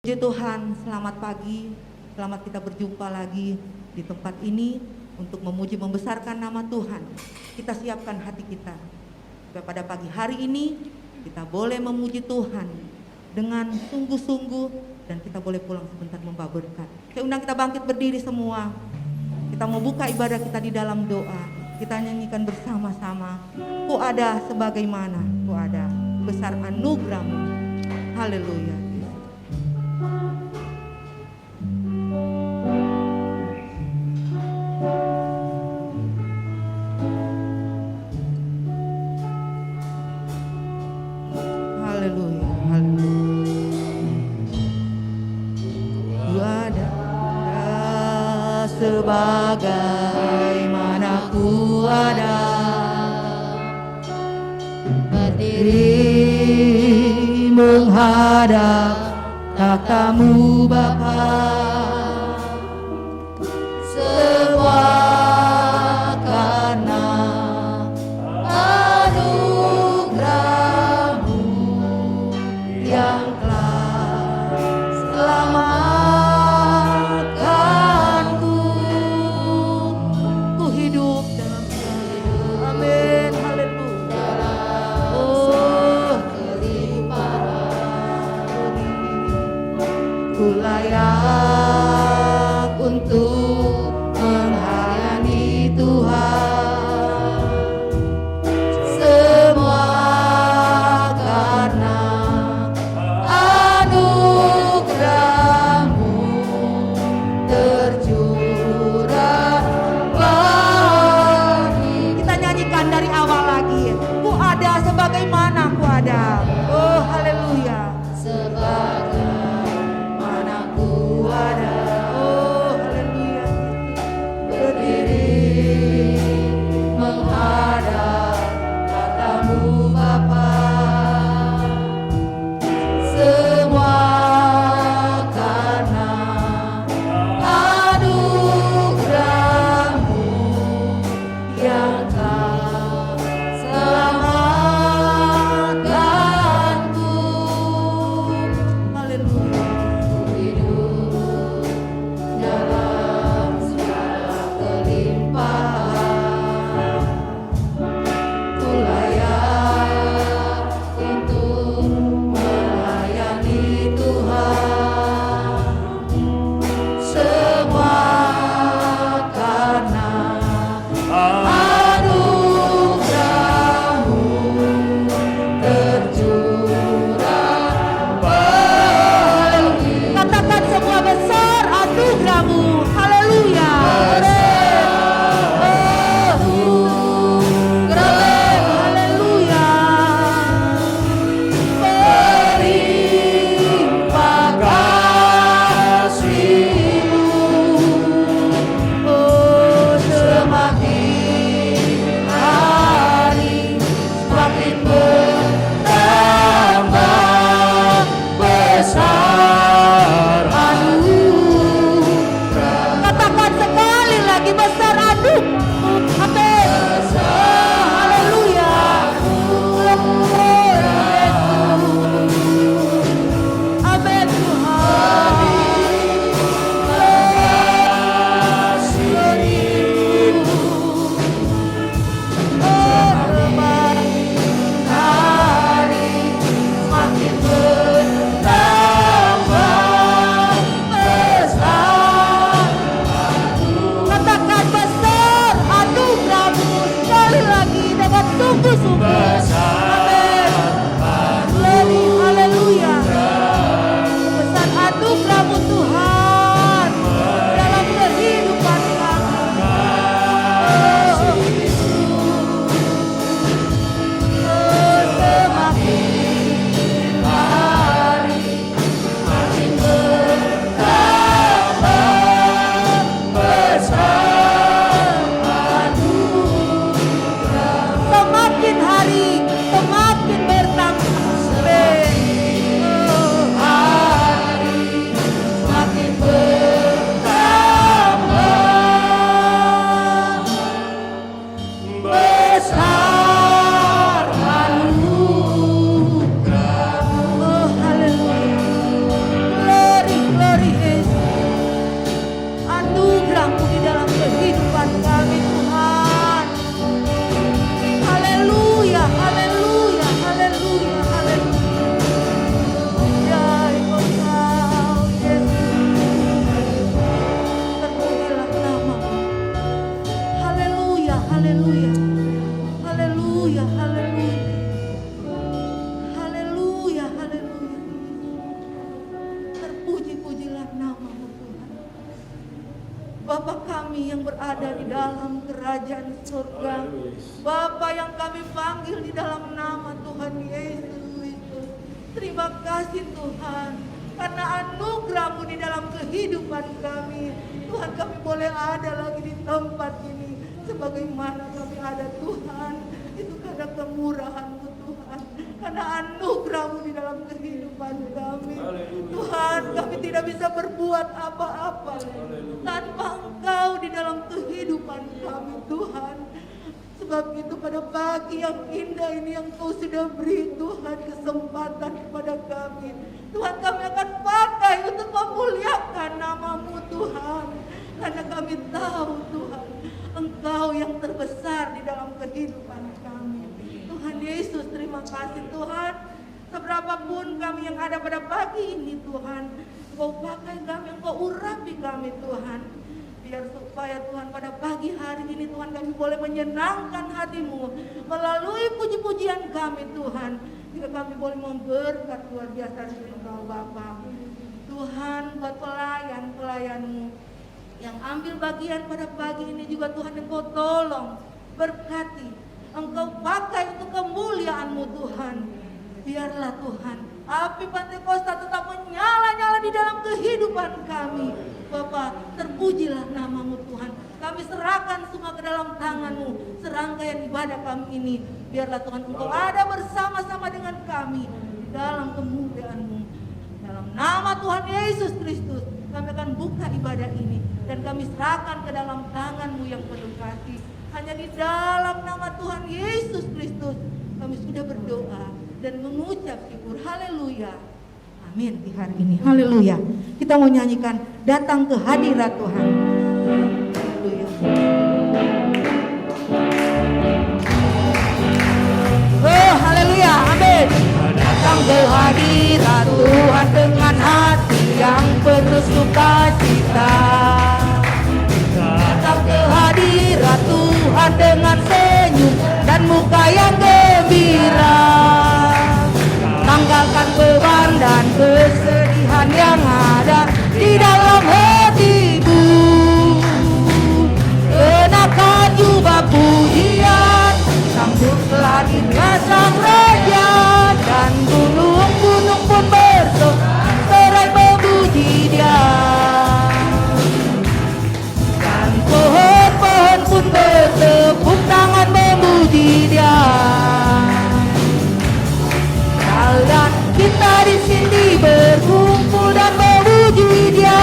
Puji Tuhan, selamat pagi, selamat kita berjumpa lagi di tempat ini untuk memuji membesarkan nama Tuhan. Kita siapkan hati kita supaya pada pagi hari ini kita boleh memuji Tuhan dengan sungguh-sungguh dan kita boleh pulang sebentar membawa berkat. Saya undang kita bangkit berdiri semua. Kita mau buka ibadah kita di dalam doa. Kita nyanyikan bersama-sama. Ku ada sebagaimana, ku ada besar anugerah-Mu. Haleluya. Sebagaimana ku ada berdiri menghadap tatamu Bapa, semua karena anugerah-Mu yang telah selamat. Layak untuk melayani Tuhan, semua karena anugerah-Mu tercurah bagi. Kita nyanyikan dari awal lagi. Ku ada sebagaimana ku ada. Oh haleluya. Hari haleluya, haleluya, haleluya, haleluya, haleluya. Terpuji-pujilah nama-Mu Tuhan. Bapa kami yang berada di dalam kerajaan surga, Bapa yang kami panggil di dalam nama Tuhan Yesus Kristus. Terima kasih Tuhan, karena anugerah-Mu di dalam kehidupan kami. Tuhan, kami boleh ada lagi di tempat ini sebagaimana kami ada Tuhan. Itu karena kemurahan-Mu Tuhan, karena anugerah-Mu di dalam kehidupan kami. Tuhan, kami tidak bisa berbuat apa-apa tanpa Engkau di dalam kehidupan kami Tuhan. Sebab itu pada pagi yang indah ini yang Kau sudah beri Tuhan kesempatan kepada kami, Tuhan, kami akan pakai untuk memuliakan nama-Mu Tuhan. Karena kami tahu Tuhan, Engkau yang terbesar di dalam kehidupan kami. Tuhan Yesus, terima kasih Tuhan. Seberapapun kami yang ada pada pagi ini Tuhan, Engkau pakai kami, Engkau urapi kami Tuhan. Biar supaya Tuhan pada pagi hari ini Tuhan kami boleh menyenangkan hati-Mu melalui puji-pujian kami Tuhan. Jika kami boleh memberkat luar biasa dari Engkau Bapa. Tuhan, buat pelayan-pelayan-Mu yang ambil bagian pada pagi ini juga Tuhan, Engkau tolong, berkati, Engkau pakai untuk kemuliaan-Mu Tuhan. Biarlah Tuhan, api Pantekosta tetap menyala-nyala di dalam kehidupan kami. Bapa, terpujilah nama-Mu Tuhan. Kami serahkan semua ke dalam tangan-Mu, serangkaian ibadah kami ini. Biarlah Tuhan Engkau ada bersama-sama dengan kami di dalam kemuliaan-Mu. Dalam nama Tuhan Yesus Kristus, kami akan buka ibadah ini dan kami serahkan ke dalam tangan-Mu yang penuh kasih. Hanya di dalam nama Tuhan Yesus Kristus kami sudah berdoa dan mengucap syukur. Haleluya. Amin di hari ini. Haleluya. Kita mau nyanyikan Datang ke Hadirat Tuhan. Haleluya. Oh, haleluya. Amin. Datang ke hadirat Tuhan dengan hati yang penuh sukacita. Datang ke hadirat Tuhan dengan senyum dan muka yang gembira. Tanggalkan beban dan kesedihan yang ada di dalam hatimu. Kenakan jubah pujian, sambutlah dia sang raja, dan gunung-gunung pun bersorak memuji dia, dan pohon-pohon pun bertepuk tangan memuji dia. Dan kita di sini berkumpul dan memuji dia.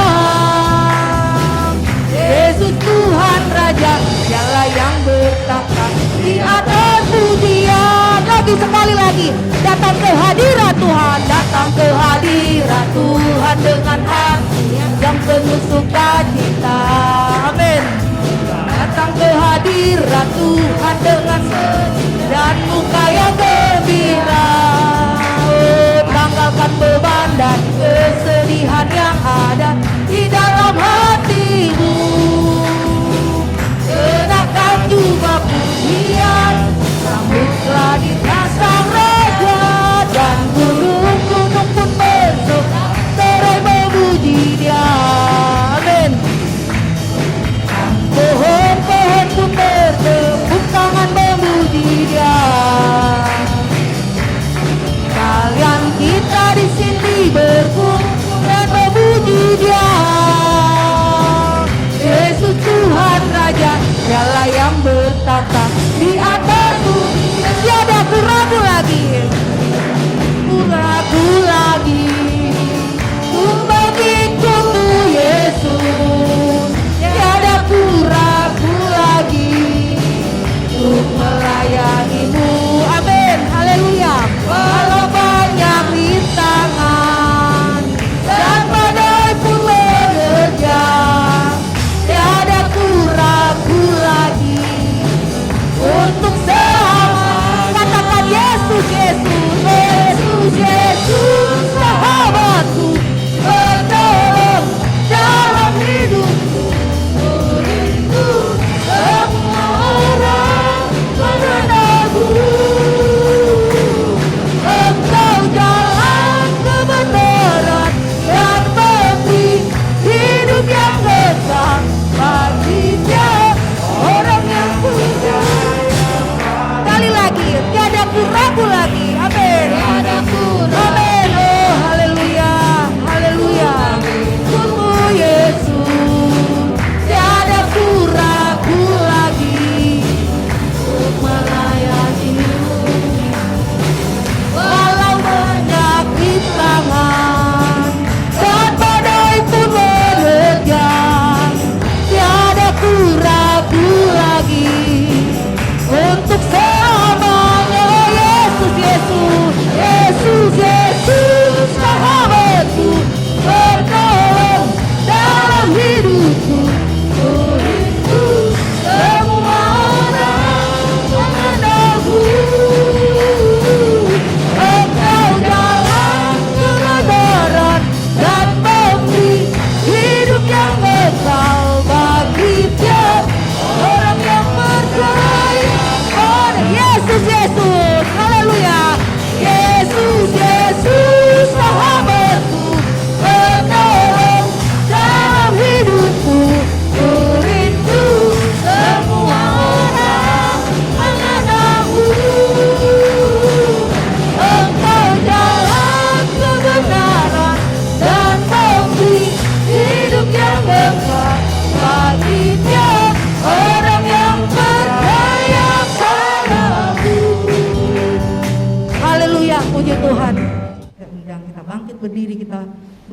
Yesus Tuhan Raja, Dialah yang bertahta di atas pujian. Lagi sekali lagi, datang ke hadirat Tuhan, datang ke hadirat Tuhan dengan hati yang penuh sukacita. Amin. Datang ke hadirat Tuhan dengan senyum dan muka yang gembira. Tanggalkan beban dan kesedihan yang ada di dalam hatimu. Kenakan jubah pujian, sambutlah dia sang raja, dan gunung-gunung pun bersorak memuji dia. Amin. Dan pohon-pohon pun bertepuk tangan memuji dia. Kalian kita di sini berkumpul dan memuji dia.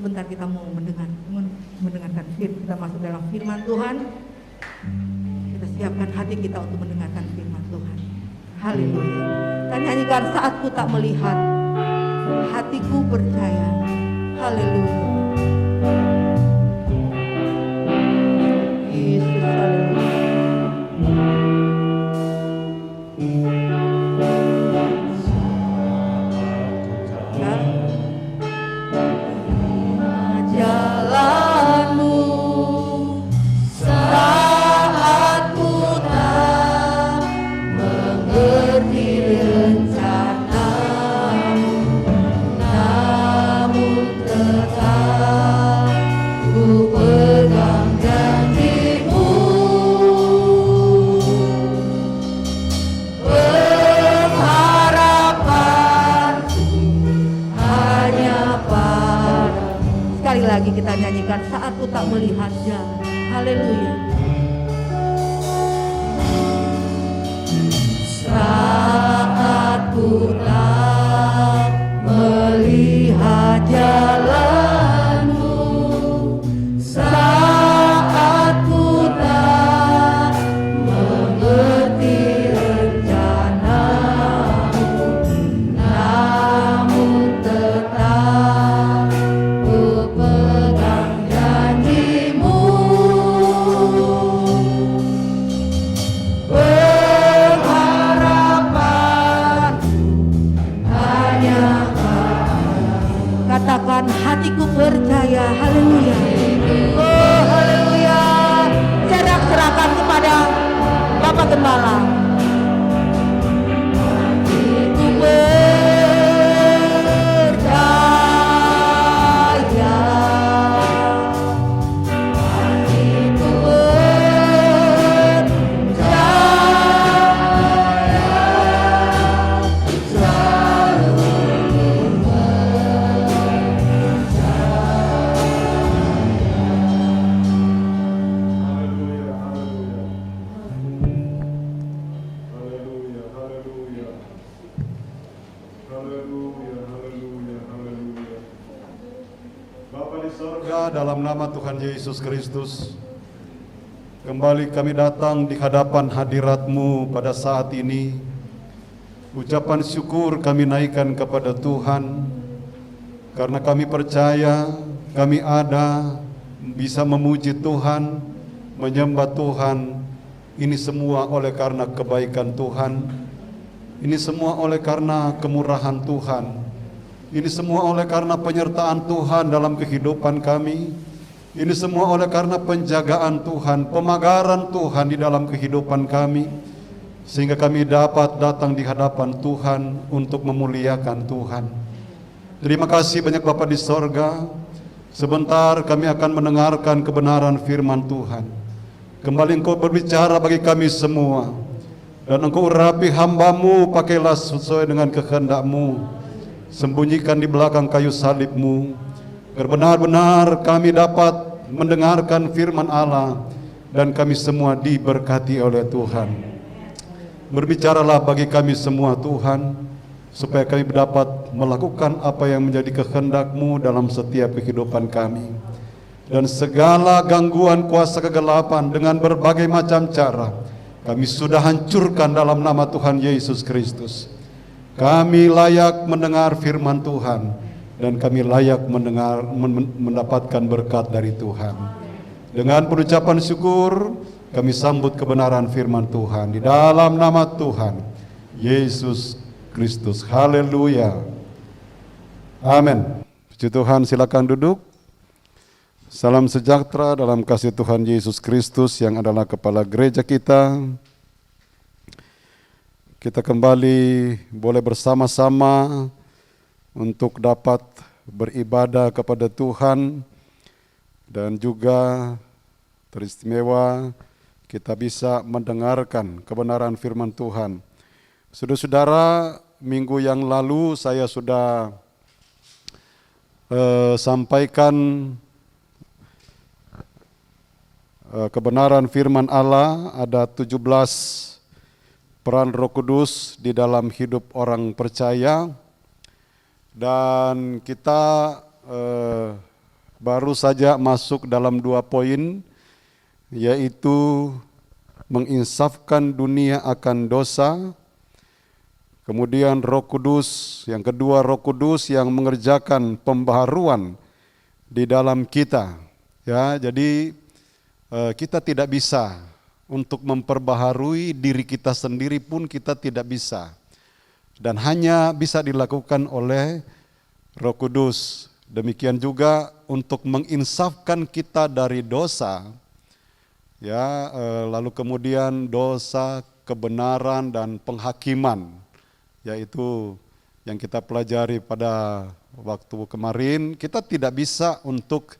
sebentar kita mau mendengarkan firman, kita masuk dalam firman Tuhan. Kita siapkan hati kita untuk mendengarkan firman Tuhan. Haleluya. Kita nyanyikan saat ku tak melihat, hatiku percaya. Haleluya. Yesus, haleluya. Jalanmu saat ku tak mengerti rencanamu, namun tetap ku pegang janjimu. Pengharapanku hanya padamu. Sekali lagi kita nyanyikan saat ku tak melihat jalan. Haleluya. Saat ku tak melihat jalanmu, saat ku tak mengerti rencanamu, namun tetap ku pegang janjimu. Katakan hatiku percaya. Haleluya. Oh haleluya. Serahkan kepada Bapak Gembala. Hatiku percaya. Hatiku dalam nama Tuhan Yesus Kristus, kembali kami datang di hadapan hadirat-Mu pada saat ini. Ucapan syukur kami naikkan kepada Tuhan, karena kami percaya kami ada bisa memuji Tuhan, menyembah Tuhan. Ini semua oleh karena kebaikan Tuhan, ini semua oleh karena kemurahan Tuhan. Ini semua oleh karena penyertaan Tuhan dalam kehidupan kami. Ini semua oleh karena penjagaan Tuhan, pemagaran Tuhan di dalam kehidupan kami, sehingga kami dapat datang di hadapan Tuhan untuk memuliakan Tuhan. Terima kasih banyak Bapa di sorga. Sebentar kami akan mendengarkan kebenaran firman Tuhan. Kembali Engkau berbicara bagi kami semua, dan Engkau urapi hamba-Mu, pakailah sesuai dengan kehendak-Mu. Sembunyikan di belakang kayu salib-Mu, benar-benar kami dapat mendengarkan firman Allah, dan kami semua diberkati oleh Tuhan. Berbicaralah bagi kami semua Tuhan, supaya kami dapat melakukan apa yang menjadi kehendak-Mu dalam setiap kehidupan kami. Dan segala gangguan kuasa kegelapan dengan berbagai macam cara, kami sudah hancurkan dalam nama Tuhan Yesus Kristus. Kami layak mendengar firman Tuhan, dan kami layak mendapatkan berkat dari Tuhan. Dengan pengucapan syukur, kami sambut kebenaran firman Tuhan di dalam nama Tuhan Yesus Kristus. Haleluya. Amin. Puji Tuhan, silakan duduk. Salam sejahtera dalam kasih Tuhan Yesus Kristus yang adalah kepala gereja kita. Kita kembali boleh bersama-sama untuk dapat beribadah kepada Tuhan, dan juga teristimewa kita bisa mendengarkan kebenaran firman Tuhan. Saudara-saudara, minggu yang lalu saya sudah sampaikan kebenaran firman Allah. Ada 17 peran Roh Kudus di dalam hidup orang percaya, dan kita baru saja masuk dalam 2 poin, yaitu menginsafkan dunia akan dosa. Kemudian Roh Kudus, yang kedua Roh Kudus yang mengerjakan pembaharuan di dalam kita. Ya, jadi kita tidak bisa untuk memperbaharui diri kita sendiri pun kita tidak bisa. Dan hanya bisa dilakukan oleh Roh Kudus. Demikian juga untuk menginsafkan kita dari dosa. Ya, lalu kemudian dosa, kebenaran dan penghakiman, yaitu yang kita pelajari pada waktu kemarin. Kita tidak bisa untuk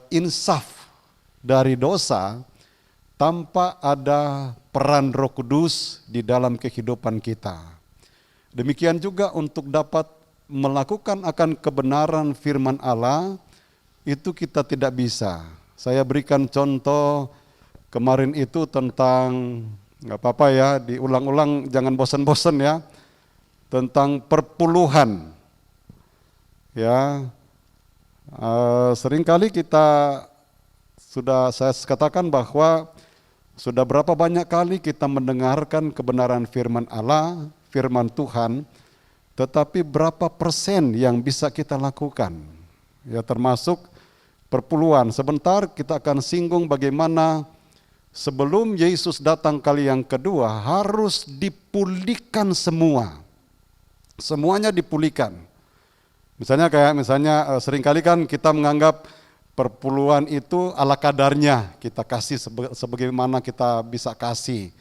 insaf dari dosa tanpa ada peran Roh Kudus di dalam kehidupan kita. Demikian juga untuk dapat melakukan akan kebenaran firman Allah, itu kita tidak bisa. Saya berikan contoh kemarin itu tentang, nggak apa-apa ya, diulang-ulang, jangan bosan-bosan ya, tentang perpuluhan. Ya, seringkali saya katakan bahwa sudah berapa banyak kali kita mendengarkan kebenaran firman Allah, firman Tuhan, tetapi berapa persen yang bisa kita lakukan? Ya, termasuk perpuluhan. Sebentar kita akan singgung bagaimana sebelum Yesus datang kali yang kedua harus dipulihkan semua. Semuanya dipulihkan. Misalnya seringkali kan kita menganggap perpuluhan itu ala kadarnya, kita kasih sebagaimana kita bisa kasih.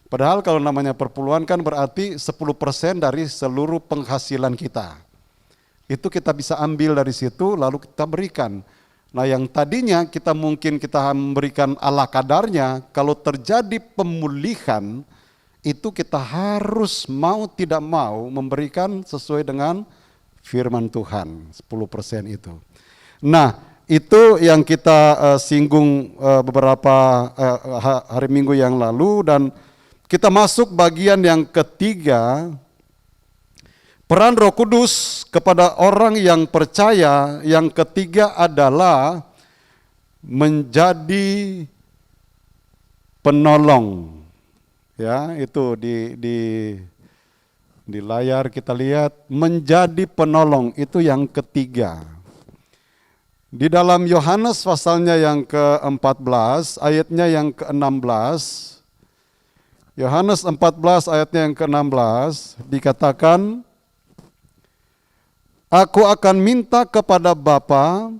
Padahal kalau namanya perpuluhan kan berarti 10% dari seluruh penghasilan kita. Itu kita bisa ambil dari situ lalu kita berikan. Nah, yang tadinya kita memberikan ala kadarnya, kalau terjadi pemulihan itu kita harus mau tidak mau memberikan sesuai dengan firman Tuhan, 10% itu. Nah, itu yang kita singgung beberapa hari Minggu yang lalu, dan kita masuk bagian yang ketiga, peran Roh Kudus kepada orang yang percaya. Yang ketiga adalah menjadi penolong. Ya, itu di layar kita lihat, menjadi penolong, itu yang ketiga. Di dalam Yohanes pasalnya yang ke-14, ayatnya yang ke-16, Yohanes 14 ayatnya yang ke-16 dikatakan, Aku akan minta kepada Bapa,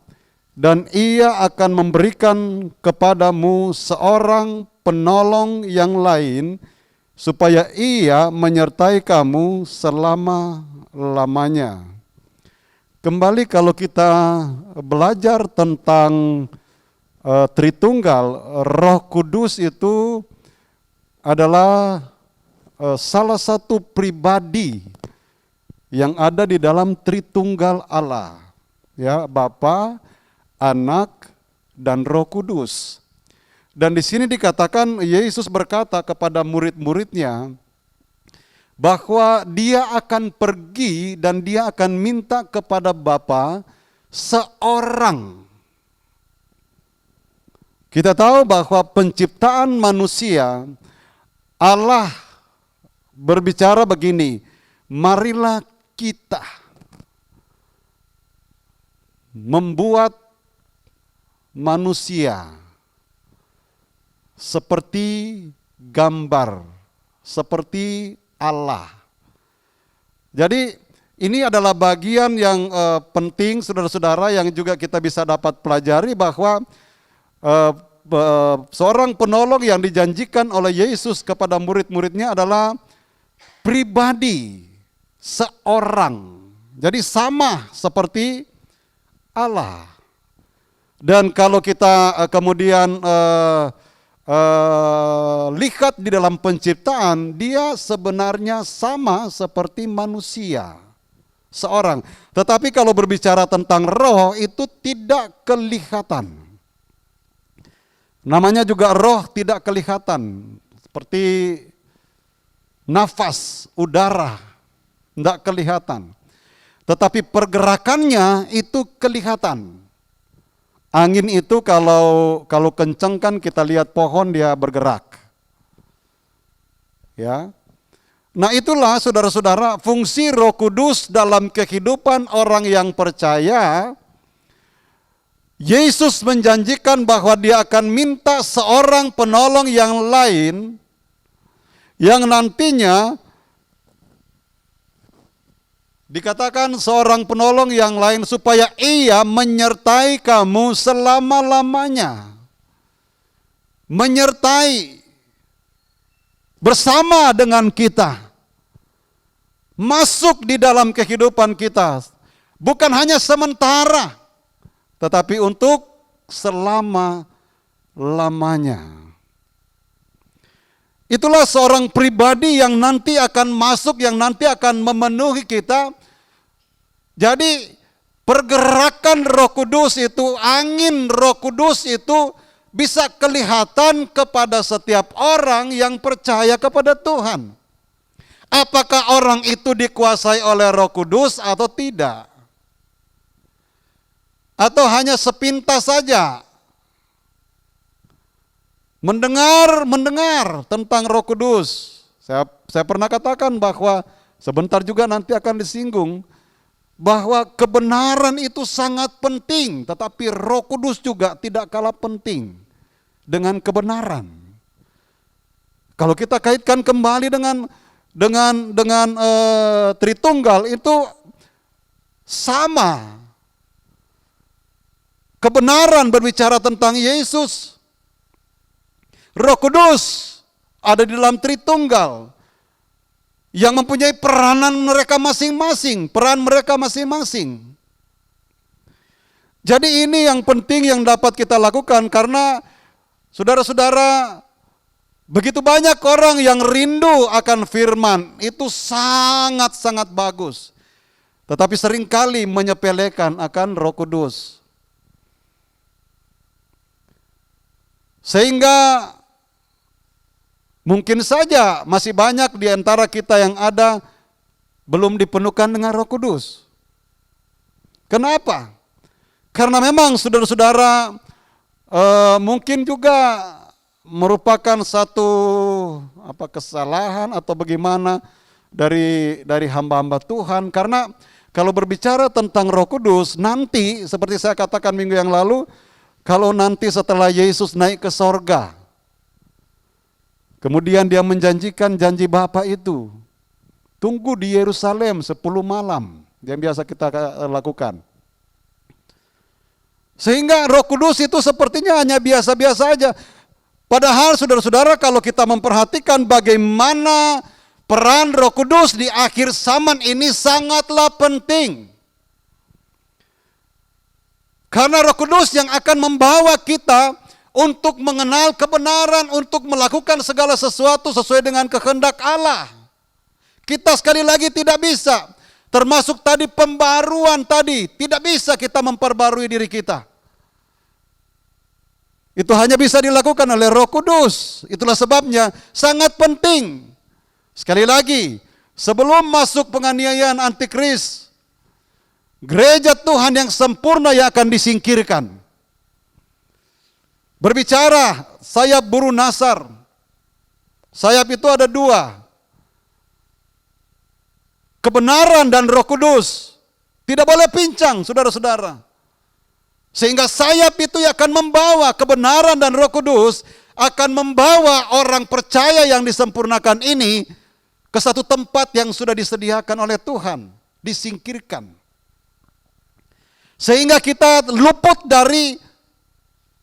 dan Ia akan memberikan kepadamu seorang penolong yang lain, supaya Ia menyertai kamu selama-lamanya. Kembali kalau kita belajar tentang Tritunggal, Roh Kudus itu adalah salah satu pribadi yang ada di dalam Tritunggal Allah. Ya, Bapa, Anak, dan Roh Kudus. Dan di sini dikatakan Yesus berkata kepada murid-muridnya bahwa dia akan pergi dan dia akan minta kepada Bapa seorang. Kita tahu bahwa penciptaan manusia, Allah berbicara begini, marilah kita membuat manusia seperti gambar, seperti Allah. Jadi ini adalah bagian yang penting, saudara-saudara, yang juga kita bisa dapat pelajari bahwa seorang penolong yang dijanjikan oleh Yesus kepada murid-muridnya adalah pribadi, seorang. Jadi sama seperti Allah. Dan kalau kita kemudian lihat di dalam penciptaan, dia sebenarnya sama seperti manusia, seorang. Tetapi kalau berbicara tentang roh, itu tidak kelihatan. Namanya juga roh tidak kelihatan, seperti nafas, udara, tidak kelihatan. Tetapi pergerakannya itu kelihatan. Angin itu kalau kencang kan kita lihat pohon dia bergerak. Ya. Nah itulah saudara-saudara fungsi Roh Kudus dalam kehidupan orang yang percaya. Yesus menjanjikan bahwa dia akan minta seorang penolong yang lain yang nantinya dikatakan seorang penolong yang lain supaya ia menyertai kamu selama-lamanya. Menyertai bersama dengan kita. Masuk di dalam kehidupan kita. Bukan hanya sementara, tetapi untuk selama-lamanya. Itulah seorang pribadi yang nanti akan masuk, yang nanti akan memenuhi kita. Jadi pergerakan Roh Kudus itu, angin Roh Kudus itu bisa kelihatan kepada setiap orang yang percaya kepada Tuhan. Apakah orang itu dikuasai oleh Roh Kudus atau tidak? Atau hanya sepintas saja mendengar tentang Roh Kudus. Saya pernah katakan bahwa sebentar juga nanti akan disinggung bahwa kebenaran itu sangat penting, tetapi Roh Kudus juga tidak kalah penting dengan kebenaran. Kalau kita kaitkan kembali dengan Tritunggal itu sama. Kebenaran berbicara tentang Yesus. Roh Kudus ada di dalam Tritunggal yang mempunyai peranan mereka masing-masing, peran mereka masing-masing. Jadi ini yang penting yang dapat kita lakukan karena saudara-saudara, begitu banyak orang yang rindu akan firman, itu sangat-sangat bagus. Tetapi seringkali menyepelekan akan Roh Kudus. Sehingga mungkin saja masih banyak di antara kita yang ada belum dipenuhkan dengan Roh Kudus. Kenapa? Karena memang saudara-saudara mungkin juga merupakan satu kesalahan atau bagaimana dari hamba-hamba Tuhan. Karena kalau berbicara tentang Roh Kudus nanti seperti saya katakan minggu yang lalu, kalau nanti setelah Yesus naik ke sorga, kemudian dia menjanjikan janji Bapa itu, tunggu di Yerusalem 10 malam, yang biasa kita lakukan. Sehingga Roh Kudus itu sepertinya hanya biasa-biasa aja. Padahal saudara-saudara kalau kita memperhatikan bagaimana peran Roh Kudus di akhir zaman ini sangatlah penting. Karena Roh Kudus yang akan membawa kita untuk mengenal kebenaran, untuk melakukan segala sesuatu sesuai dengan kehendak Allah. Kita sekali lagi tidak bisa, termasuk tadi pembaruan tadi, tidak bisa kita memperbarui diri kita. Itu hanya bisa dilakukan oleh Roh Kudus. Itulah sebabnya sangat penting. Sekali lagi, sebelum masuk penganiayaan antikris, gereja Tuhan yang sempurna yang akan disingkirkan. Berbicara sayap burung nasar. Sayap itu ada 2. Kebenaran dan Roh Kudus. Tidak boleh pincang, saudara-saudara. Sehingga sayap itu akan membawa kebenaran dan Roh Kudus, akan membawa orang percaya yang disempurnakan ini ke satu tempat yang sudah disediakan oleh Tuhan, disingkirkan. Sehingga kita luput dari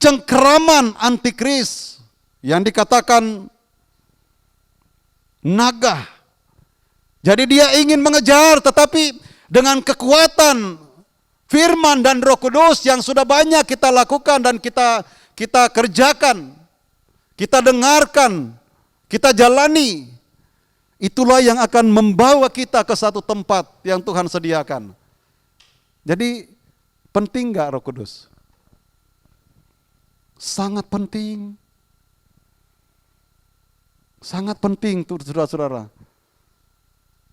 cengkeraman antikris yang dikatakan naga. Jadi dia ingin mengejar, tetapi dengan kekuatan firman dan Roh Kudus yang sudah banyak kita lakukan dan kita kerjakan, kita dengarkan, kita jalani, itulah yang akan membawa kita ke satu tempat yang Tuhan sediakan. Jadi penting gak Roh Kudus? Sangat penting. Sangat penting tuh saudara-saudara.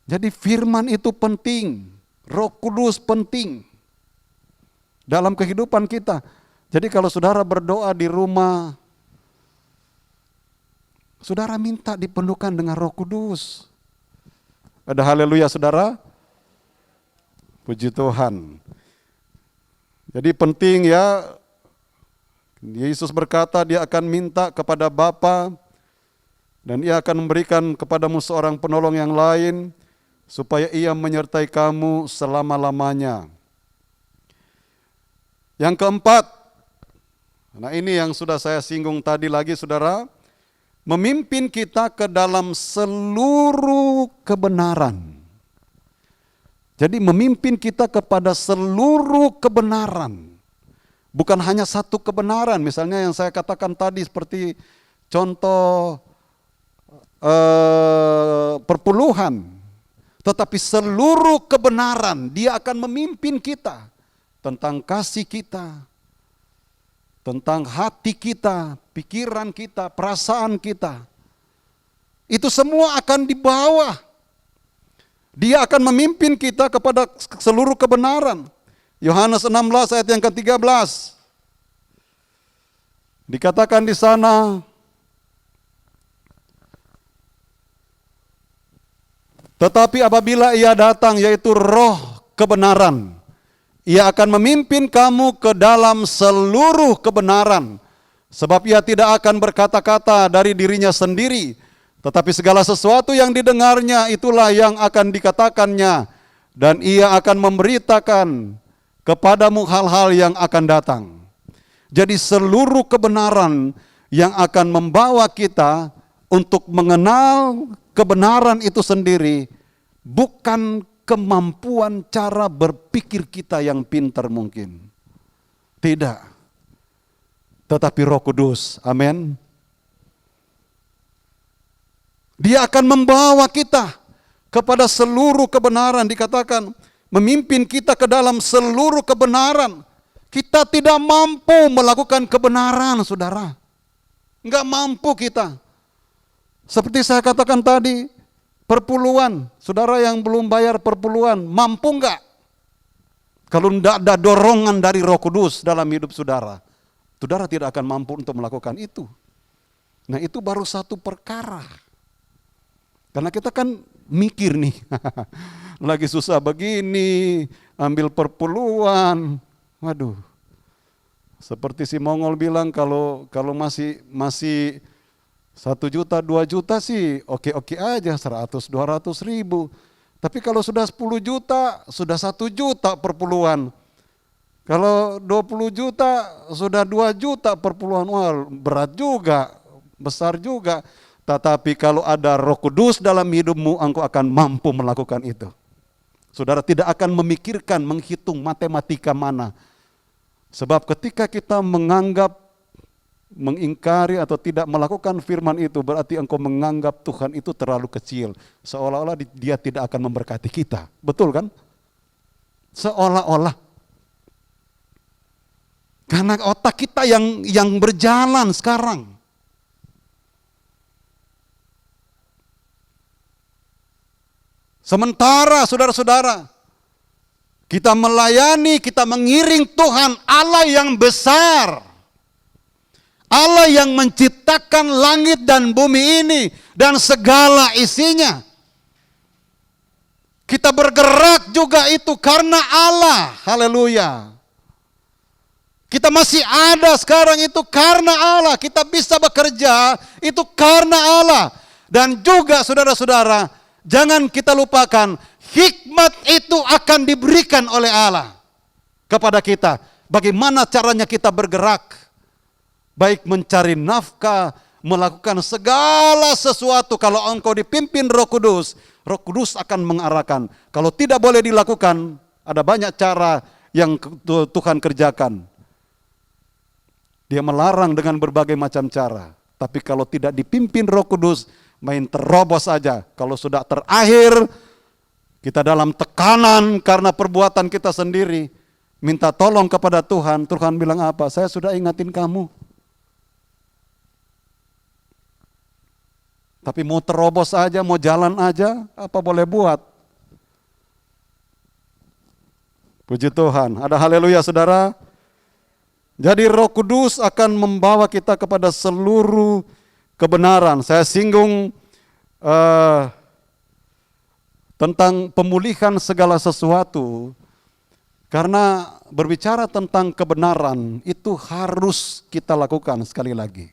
Jadi firman itu penting, Roh Kudus penting dalam kehidupan kita. Jadi kalau saudara berdoa di rumah, saudara minta dipenuhkan dengan Roh Kudus. Ada haleluya saudara. Puji Tuhan. Jadi penting ya, Yesus berkata dia akan minta kepada Bapa dan ia akan memberikan kepadamu seorang penolong yang lain supaya ia menyertai kamu selama-lamanya. Yang keempat, nah ini yang sudah saya singgung tadi lagi saudara, memimpin kita ke dalam seluruh kebenaran. Jadi memimpin kita kepada seluruh kebenaran. Bukan hanya satu kebenaran, misalnya yang saya katakan tadi seperti contoh perpuluhan. Tetapi seluruh kebenaran dia akan memimpin kita. Tentang kasih kita, tentang hati kita, pikiran kita, perasaan kita. Itu semua akan dibawa. Dia akan memimpin kita kepada seluruh kebenaran. Yohanes 16 ayat yang ke-13. Dikatakan di sana, tetapi apabila ia datang, yaitu Roh kebenaran, ia akan memimpin kamu ke dalam seluruh kebenaran. Sebab ia tidak akan berkata-kata dari dirinya sendiri, tetapi segala sesuatu yang didengarnya itulah yang akan dikatakannya, dan ia akan memberitakan kepadamu hal-hal yang akan datang. Jadi seluruh kebenaran yang akan membawa kita untuk mengenal kebenaran itu sendiri, bukan kemampuan cara berpikir kita yang pintar mungkin. Tidak. Tetapi Roh Kudus. Amin. Dia akan membawa kita kepada seluruh kebenaran. Dikatakan memimpin kita ke dalam seluruh kebenaran. Kita tidak mampu melakukan kebenaran, saudara. Enggak mampu kita. Seperti saya katakan tadi, perpuluhan. Saudara yang belum bayar perpuluhan, mampu enggak? Kalau tidak ada dorongan dari Roh Kudus dalam hidup saudara, saudara tidak akan mampu untuk melakukan itu. Nah itu baru satu perkara. Karena kita kan mikir nih, lagi susah begini, ambil perpuluhan. Waduh, seperti si Mongol bilang kalau masih 1 juta, 2 juta sih oke-oke aja, 100, 200 ribu. Tapi kalau sudah 10 juta, sudah 1 juta perpuluhan. Kalau 20 juta, sudah 2 juta perpuluhan. Wah, berat juga, besar juga. Tetapi kalau ada Roh Kudus dalam hidupmu, engkau akan mampu melakukan itu. Saudara tidak akan memikirkan, menghitung matematika mana. Sebab ketika kita menganggap, mengingkari atau tidak melakukan firman itu, berarti engkau menganggap Tuhan itu terlalu kecil. Seolah-olah dia tidak akan memberkati kita. Betul kan? Seolah-olah. Karena otak kita yang berjalan sekarang. Sementara saudara-saudara, kita melayani, kita mengiring Tuhan Allah yang besar. Allah yang menciptakan langit dan bumi ini dan segala isinya. Kita bergerak juga itu karena Allah. Haleluya. Kita masih ada sekarang itu karena Allah. Kita bisa bekerja itu karena Allah. Dan juga saudara-saudara, jangan kita lupakan, hikmat itu akan diberikan oleh Allah kepada kita. Bagaimana caranya kita bergerak, baik mencari nafkah, melakukan segala sesuatu. Kalau engkau dipimpin Roh Kudus akan mengarahkan. Kalau tidak boleh dilakukan, ada banyak cara yang Tuhan kerjakan. Dia melarang dengan berbagai macam cara. Tapi kalau tidak dipimpin Roh Kudus, main terobos saja. Kalau sudah terakhir, kita dalam tekanan karena perbuatan kita sendiri, minta tolong kepada Tuhan. Tuhan bilang apa? Saya sudah ingatin kamu. Tapi mau terobos aja, mau jalan aja, apa boleh buat? Puji Tuhan. Ada haleluya saudara. Jadi Roh Kudus akan membawa kita kepada seluruh kebenaran. Saya singgung tentang pemulihan segala sesuatu, karena berbicara tentang kebenaran itu harus kita lakukan sekali lagi.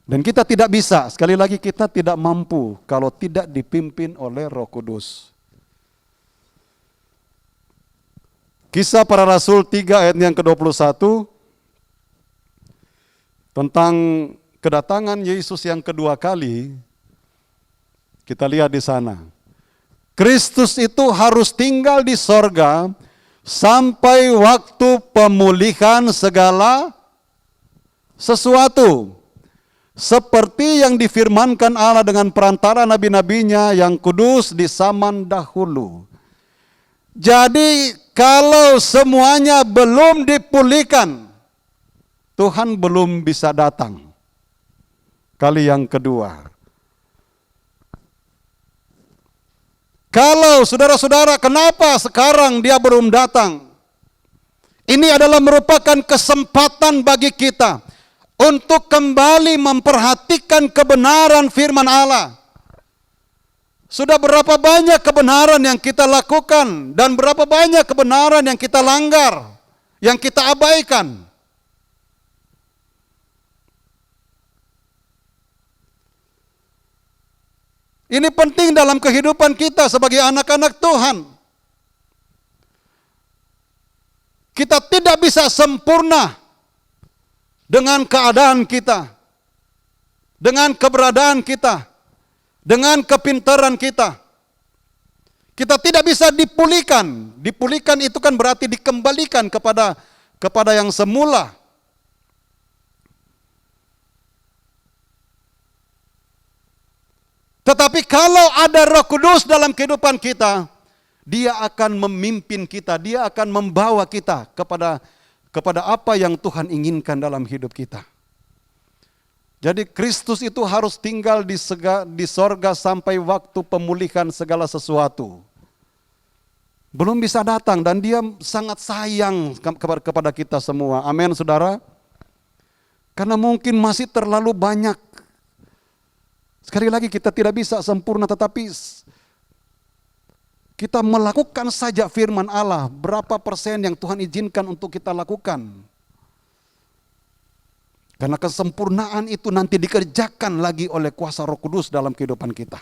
Dan kita tidak bisa, sekali lagi kita tidak mampu kalau tidak dipimpin oleh Roh Kudus. Kisah Para Rasul 3 ayat yang ke-21 tentang kedatangan Yesus yang kedua kali, kita lihat di sana. Kristus itu harus tinggal di sorga sampai waktu pemulihan segala sesuatu. Seperti yang difirmankan Allah dengan perantara nabi-nabinya yang kudus di zaman dahulu. Jadi kalau semuanya belum dipulihkan, Tuhan belum bisa datang kali yang kedua. Kalau saudara-saudara, kenapa sekarang dia belum datang? Ini adalah merupakan kesempatan bagi kita untuk kembali memperhatikan kebenaran firman Allah. Sudah berapa banyak kebenaran yang kita lakukan dan berapa banyak kebenaran yang kita langgar, yang kita abaikan. Ini penting dalam kehidupan kita sebagai anak-anak Tuhan. Kita tidak bisa sempurna dengan keadaan kita, dengan keberadaan kita, dengan kepintaran kita. Kita tidak bisa dipulihkan. Dipulihkan itu kan berarti dikembalikan kepada yang semula. Tetapi kalau ada Roh Kudus dalam kehidupan kita, Dia akan memimpin kita, Dia akan membawa kita kepada apa yang Tuhan inginkan dalam hidup kita. Jadi Kristus itu harus tinggal di sorga sampai waktu pemulihan segala sesuatu. Belum bisa datang dan Dia sangat sayang kepada kita semua. Amin, saudara. Karena mungkin masih terlalu banyak. Sekali lagi kita tidak bisa sempurna, tetapi kita melakukan saja firman Allah. Berapa persen yang Tuhan izinkan untuk kita lakukan? Karena kesempurnaan itu nanti dikerjakan lagi oleh kuasa Roh Kudus dalam kehidupan kita.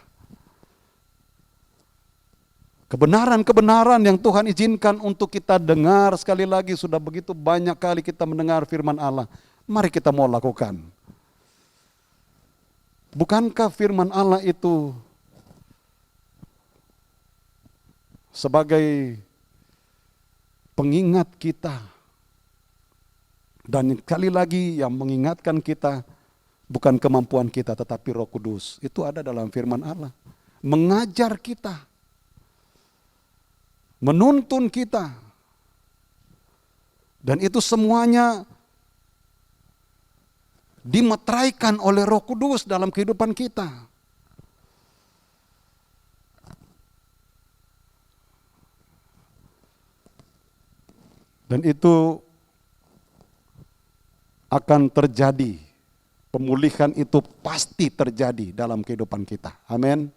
Kebenaran-kebenaran yang Tuhan izinkan untuk kita dengar, sekali lagi sudah begitu banyak kali kita mendengar firman Allah. Mari kita mau lakukan. Bukankah firman Allah itu sebagai pengingat kita? Dan sekali lagi yang mengingatkan kita bukan kemampuan kita tetapi Roh Kudus. Itu ada dalam firman Allah. Mengajar kita. Menuntun kita. Dan itu semuanya dimeteraikan oleh Roh Kudus dalam kehidupan kita. Dan itu akan terjadi. Pemulihan itu pasti terjadi dalam kehidupan kita. Amin.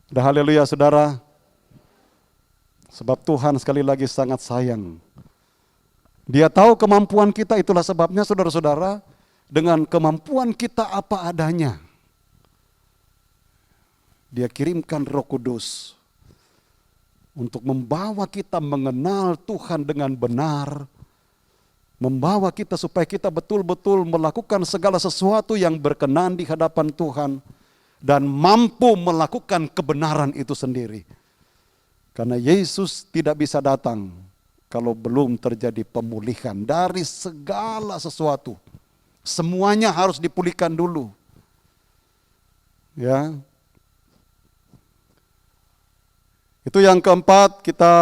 Dah, haleluya saudara. Sebab Tuhan sekali lagi sangat sayang. Dia tahu kemampuan kita, itulah sebabnya saudara-saudara, dengan kemampuan kita apa adanya, Dia kirimkan Roh Kudus untuk membawa kita mengenal Tuhan dengan benar, membawa kita supaya kita betul-betul melakukan segala sesuatu yang berkenan di hadapan Tuhan dan mampu melakukan kebenaran itu sendiri. Karena Yesus tidak bisa datang kalau belum terjadi pemulihan dari segala sesuatu. Semuanya harus dipulihkan dulu. Ya. Itu yang keempat, kita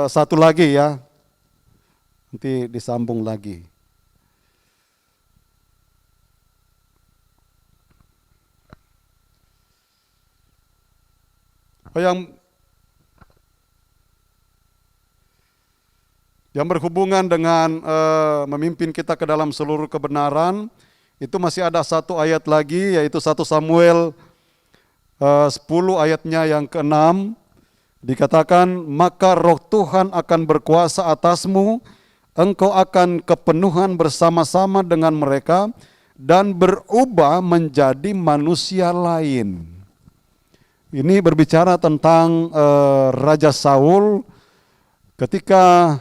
satu lagi ya. Nanti disambung lagi. yang berhubungan dengan memimpin kita ke dalam seluruh kebenaran, itu masih ada satu ayat lagi, yaitu 1 Samuel 10 ayatnya yang ke-6, dikatakan, maka roh Tuhan akan berkuasa atasmu, engkau akan kepenuhan bersama-sama dengan mereka, dan berubah menjadi manusia lain. Ini berbicara tentang Raja Saul ketika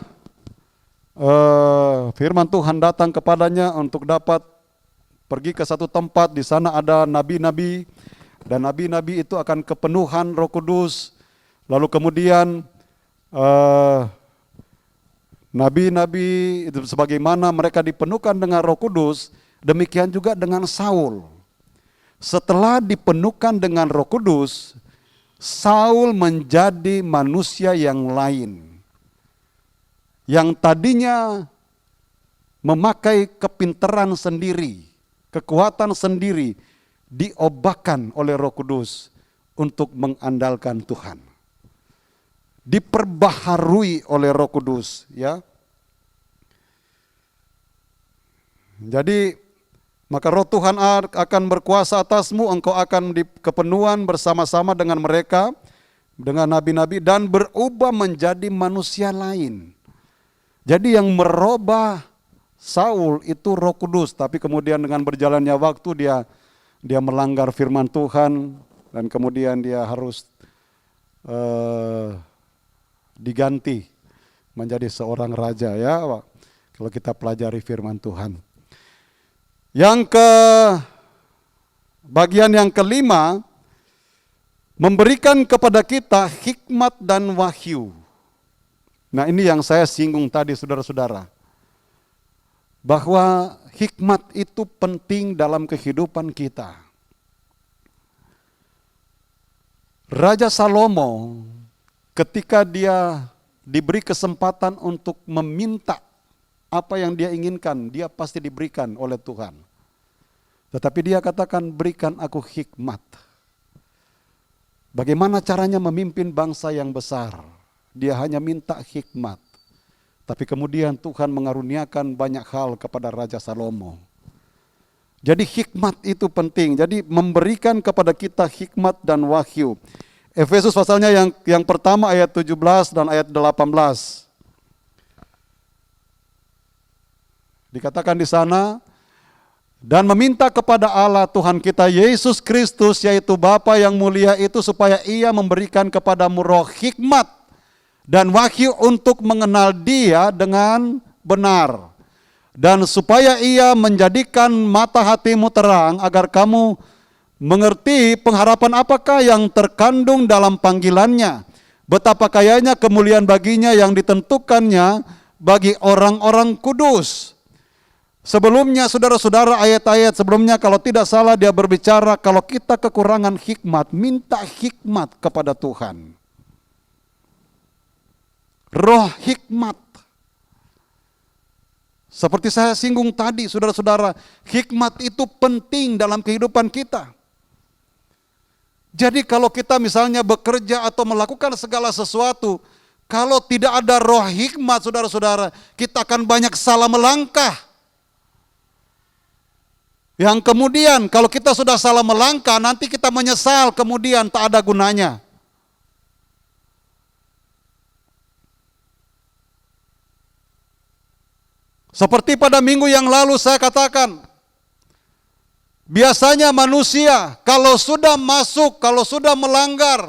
firman Tuhan datang kepadanya untuk dapat pergi ke satu tempat. Di sana ada nabi-nabi, dan nabi-nabi itu akan kepenuhan Roh Kudus. Lalu kemudian nabi-nabi itu sebagaimana mereka dipenuhkan dengan Roh Kudus, demikian juga dengan Saul. Setelah dipenuhkan dengan Roh Kudus, Saul menjadi manusia yang lain, yang tadinya memakai kepintaran sendiri, kekuatan sendiri, diobahkan oleh Roh Kudus untuk mengandalkan Tuhan. Diperbaharui oleh Roh Kudus, ya. Jadi maka roh Tuhan akan berkuasa atasmu, engkau akan dikepenuhan bersama-sama dengan mereka, dengan nabi-nabi, dan berubah menjadi manusia lain. Jadi yang merubah Saul itu Roh Kudus, tapi kemudian dengan berjalannya waktu dia melanggar firman Tuhan, dan kemudian dia harus diganti menjadi seorang raja, ya. Kalau kita pelajari firman Tuhan. Bagian yang kelima, memberikan kepada kita hikmat dan wahyu. Nah, ini yang saya singgung tadi, saudara-saudara. Bahwa hikmat itu penting dalam kehidupan kita. Raja Salomo ketika dia diberi kesempatan untuk meminta apa yang dia inginkan, dia pasti diberikan oleh Tuhan. Tetapi dia katakan, berikan aku hikmat. Bagaimana caranya memimpin bangsa yang besar? Dia hanya minta hikmat. Tapi kemudian Tuhan mengaruniakan banyak hal kepada Raja Salomo. Jadi hikmat itu penting. Jadi memberikan kepada kita hikmat dan wahyu. Efesus pasalnya yang pertama ayat 17 dan ayat 18. Dikatakan di sana, dan meminta kepada Allah Tuhan kita Yesus Kristus, yaitu Bapa yang mulia itu, supaya Ia memberikan kepadamu roh hikmat dan wahyu untuk mengenal Dia dengan benar, dan supaya Ia menjadikan mata hatimu terang, agar kamu mengerti pengharapan apakah yang terkandung dalam panggilannya, betapa kayanya kemuliaan baginya yang ditentukannya bagi orang-orang kudus. Sebelumnya, saudara-saudara, ayat-ayat sebelumnya kalau tidak salah dia berbicara kalau kita kekurangan hikmat, minta hikmat kepada Tuhan. Roh hikmat. Seperti saya singgung tadi, saudara-saudara, hikmat itu penting dalam kehidupan kita. Jadi kalau kita misalnya bekerja atau melakukan segala sesuatu, kalau tidak ada roh hikmat, saudara-saudara, kita akan banyak salah melangkah. Yang kemudian kalau kita sudah salah melangkah, nanti kita menyesal, kemudian tak ada gunanya. Seperti pada minggu yang lalu saya katakan, biasanya manusia kalau sudah masuk, kalau sudah melanggar,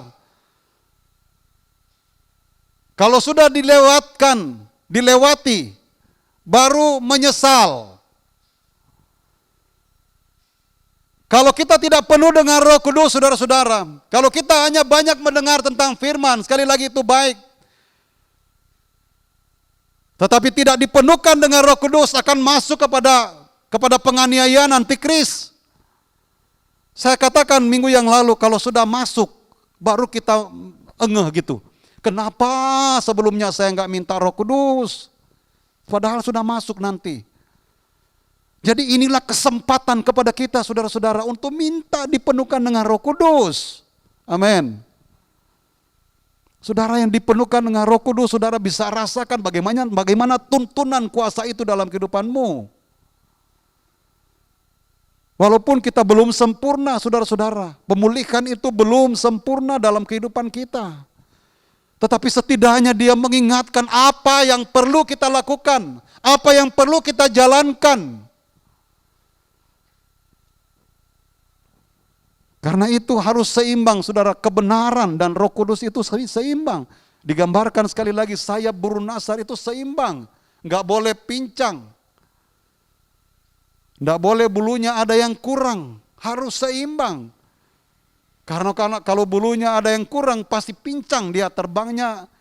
kalau sudah dilewati, baru menyesal. Kalau kita tidak penuh dengan Roh Kudus, saudara-saudara, kalau kita hanya banyak mendengar tentang firman, sekali lagi itu baik. Tetapi tidak dipenuhkan dengan Roh Kudus, akan masuk kepada penganiayaan antikris. Saya katakan minggu yang lalu, kalau sudah masuk, baru kita engeh gitu. Kenapa sebelumnya saya enggak minta Roh Kudus? Padahal sudah masuk nanti. Jadi inilah kesempatan kepada kita, saudara-saudara, untuk minta dipenuhkan dengan Roh Kudus. Amin. Saudara yang dipenuhkan dengan Roh Kudus, saudara bisa rasakan bagaimana tuntunan kuasa itu dalam kehidupanmu. Walaupun kita belum sempurna, saudara-saudara, pemulihan itu belum sempurna dalam kehidupan kita. Tetapi setidaknya dia mengingatkan apa yang perlu kita lakukan, apa yang perlu kita jalankan. Karena itu harus seimbang, saudara, kebenaran dan Roh Kudus itu seimbang. Digambarkan sekali lagi, sayap burung nasar itu seimbang, nggak boleh pincang. Nggak boleh bulunya ada yang kurang, harus seimbang. Karena kalau bulunya ada yang kurang, pasti pincang dia terbangnya,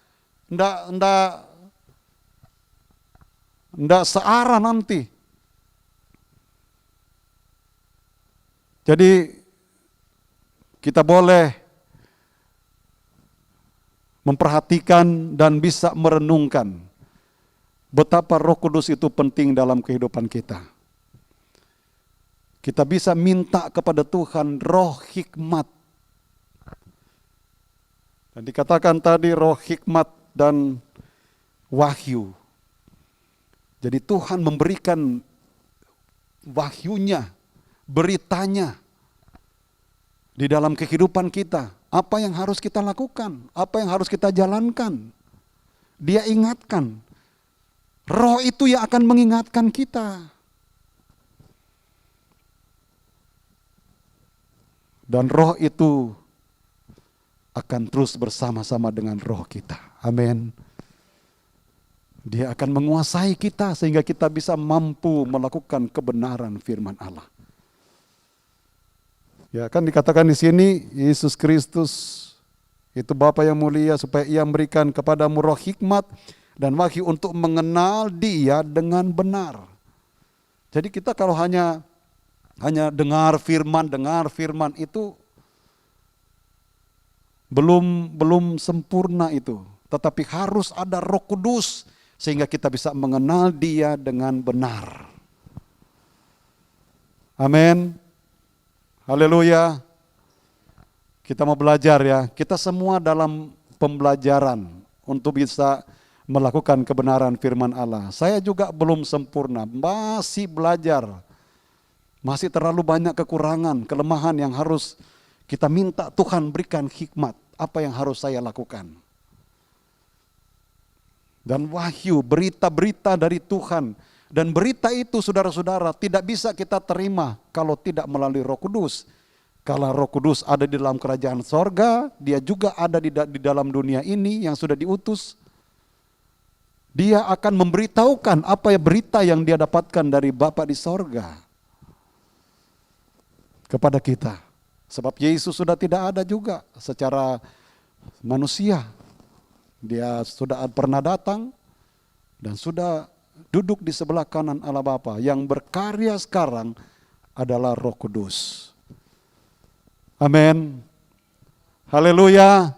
nggak searah nanti. Jadi kita boleh memperhatikan dan bisa merenungkan betapa Roh Kudus itu penting dalam kehidupan kita. Kita bisa minta kepada Tuhan roh hikmat. Dan dikatakan tadi roh hikmat dan wahyu. Jadi Tuhan memberikan wahyunya, beritanya di dalam kehidupan kita. Apa yang harus kita lakukan, apa yang harus kita jalankan. Dia ingatkan. Roh itu yang akan mengingatkan kita. Dan roh itu akan terus bersama-sama dengan roh kita. Amin. Dia akan menguasai kita sehingga kita bisa mampu melakukan kebenaran firman Allah. Ya kan dikatakan di sini, Yesus Kristus itu Bapa yang mulia supaya ia memberikan kepadamu roh hikmat dan wahyu untuk mengenal Dia dengan benar. Jadi kita kalau hanya dengar firman itu belum sempurna itu. Tetapi harus ada Roh Kudus sehingga kita bisa mengenal Dia dengan benar. Amin. Haleluya. Kita mau belajar ya. Kita semua dalam pembelajaran untuk bisa melakukan kebenaran firman Allah. Saya juga belum sempurna, masih belajar. Masih terlalu banyak kekurangan, kelemahan yang harus kita minta Tuhan berikan hikmat. Apa yang harus saya lakukan? Dan wahyu, berita-berita dari Tuhan. Dan berita itu saudara-saudara tidak bisa kita terima kalau tidak melalui Roh Kudus. Kalau Roh Kudus ada di dalam kerajaan sorga, dia juga ada di dalam dunia ini yang sudah diutus. Dia akan memberitahukan apa ya berita yang dia dapatkan dari Bapa di sorga kepada kita. Sebab Yesus sudah tidak ada juga secara manusia. Dia sudah pernah datang dan sudah duduk di sebelah kanan Allah Bapa. Yang berkarya sekarang adalah Roh Kudus. Amin. Haleluya.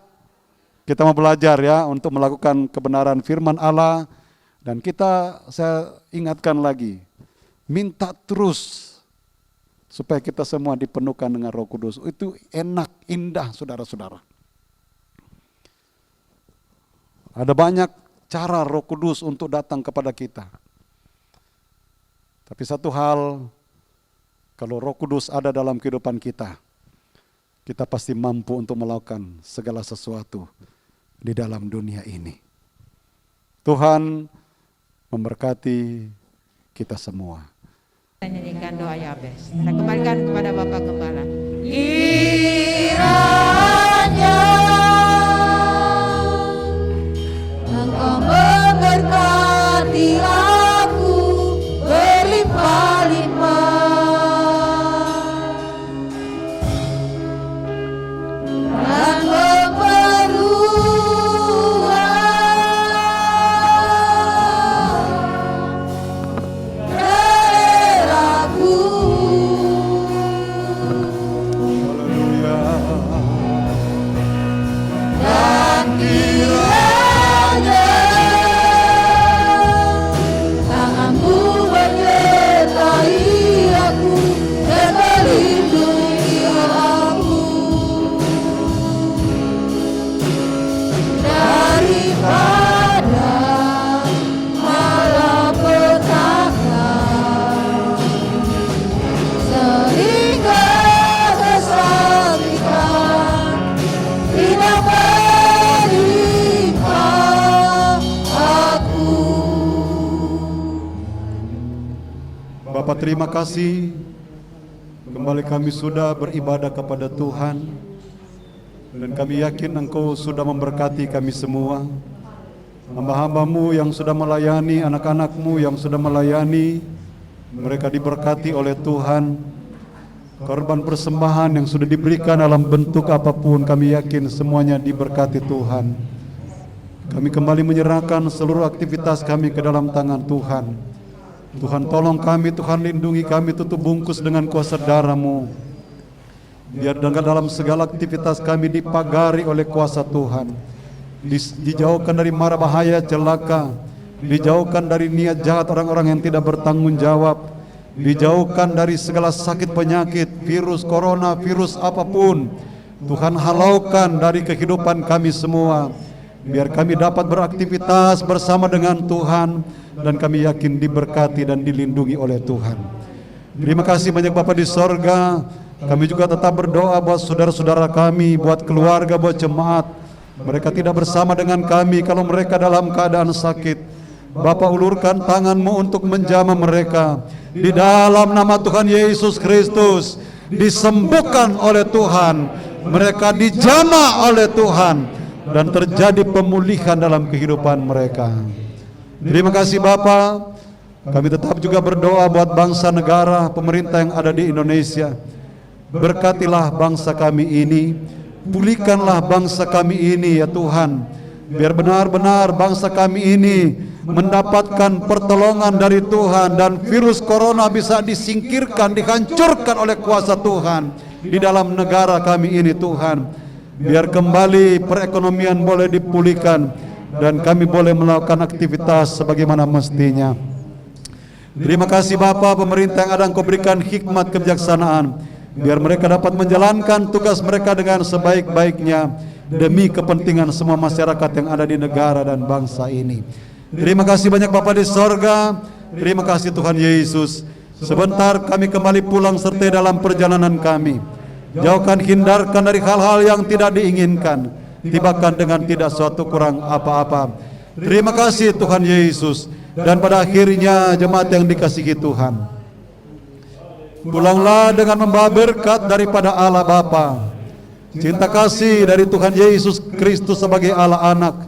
Kita mau belajar ya untuk melakukan kebenaran firman Allah. Dan saya ingatkan lagi, minta terus supaya kita semua dipenuhkan dengan Roh Kudus. Itu enak, indah saudara-saudara. Ada banyak cara Roh Kudus untuk datang kepada kita. Tapi satu hal, kalau Roh Kudus ada dalam kehidupan kita pasti mampu untuk melakukan segala sesuatu di dalam dunia ini. Tuhan memberkati kita semua. Kita nyanyikan doa Yabes. Kita kembalikan kepada Bapak Gembala. Kiranya Engkau memberkati aku berlimpah-limpah dan memperluas daerahku. terima kasih. Kembali kami sudah beribadah kepada Tuhan, dan kami yakin Engkau sudah memberkati kami semua. Hamba-hambamu yang sudah melayani, anak-anakmu yang sudah melayani, mereka diberkati oleh Tuhan. Korban persembahan yang sudah diberikan dalam bentuk apapun, kami yakin semuanya diberkati Tuhan. Kami kembali menyerahkan seluruh aktivitas kami ke dalam tangan Tuhan. Tuhan tolong kami, Tuhan lindungi kami, tutup bungkus dengan kuasa darah-Mu. Biar dalam segala aktivitas kami dipagari oleh kuasa Tuhan. Dijauhkan dari mara bahaya celaka, dijauhkan dari niat jahat orang-orang yang tidak bertanggung jawab, dijauhkan dari segala sakit penyakit, virus corona, virus apapun. Tuhan halaukan dari kehidupan kami semua, biar kami dapat beraktivitas bersama dengan Tuhan, dan kami yakin diberkati dan dilindungi oleh Tuhan. Terima kasih banyak Bapa di sorga. Kami juga tetap berdoa buat saudara-saudara kami, buat keluarga, buat jemaat. Mereka tidak bersama dengan kami kalau mereka dalam keadaan sakit. Bapa, ulurkan tangan-Mu untuk menjamah mereka. Di dalam nama Tuhan Yesus Kristus, disembuhkan oleh Tuhan. Mereka dijamah oleh Tuhan, dan terjadi pemulihan dalam kehidupan mereka. Terima kasih Bapa. Kami tetap juga berdoa buat bangsa negara, pemerintah yang ada di Indonesia. Berkatilah bangsa kami ini, pulihkanlah bangsa kami ini ya Tuhan. Biar benar-benar bangsa kami ini mendapatkan pertolongan dari Tuhan, dan virus corona bisa disingkirkan, dihancurkan oleh kuasa Tuhan di dalam negara kami ini Tuhan. Biar kembali perekonomian boleh dipulihkan, dan kami boleh melakukan aktivitas sebagaimana mestinya. Terima kasih Bapa, pemerintah yang ada Engkau berikan hikmat kebijaksanaan, biar mereka dapat menjalankan tugas mereka dengan sebaik-baiknya demi kepentingan semua masyarakat yang ada di negara dan bangsa ini. Terima kasih banyak Bapa di sorga. Terima kasih Tuhan Yesus. Sebentar kami kembali pulang serta dalam perjalanan kami. Jauhkan, hindarkan dari hal-hal yang tidak diinginkan, tibakan dengan tidak suatu kurang apa-apa. Terima kasih Tuhan Yesus. Dan pada akhirnya jemaat yang dikasihi Tuhan, pulanglah dengan membawa berkat daripada Allah Bapa, cinta kasih dari Tuhan Yesus Kristus sebagai Allah Anak,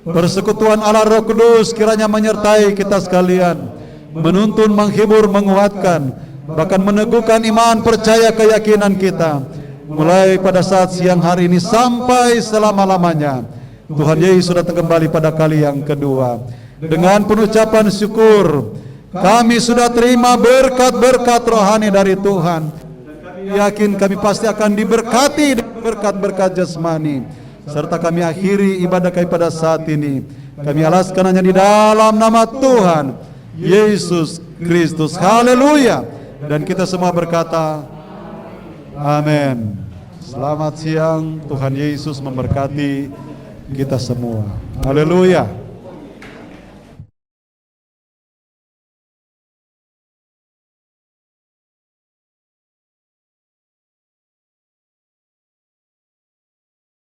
persekutuan Allah Roh Kudus kiranya menyertai kita sekalian, menuntun, menghibur, menguatkan, bahkan meneguhkan iman, percaya, keyakinan kita, mulai pada saat siang hari ini sampai selama-lamanya. Tuhan Yesus datang kembali pada kali yang kedua. Dengan penucapan syukur, kami sudah terima berkat-berkat rohani dari Tuhan. Kami yakin kami pasti akan diberkati berkat-berkat jasmani. Serta kami akhiri ibadah kami pada saat ini. Kami alaskan hanya di dalam nama Tuhan Yesus Kristus. Haleluya. Dan kita semua berkata, amin. Selamat siang, Tuhan Yesus memberkati kita semua. Haleluya.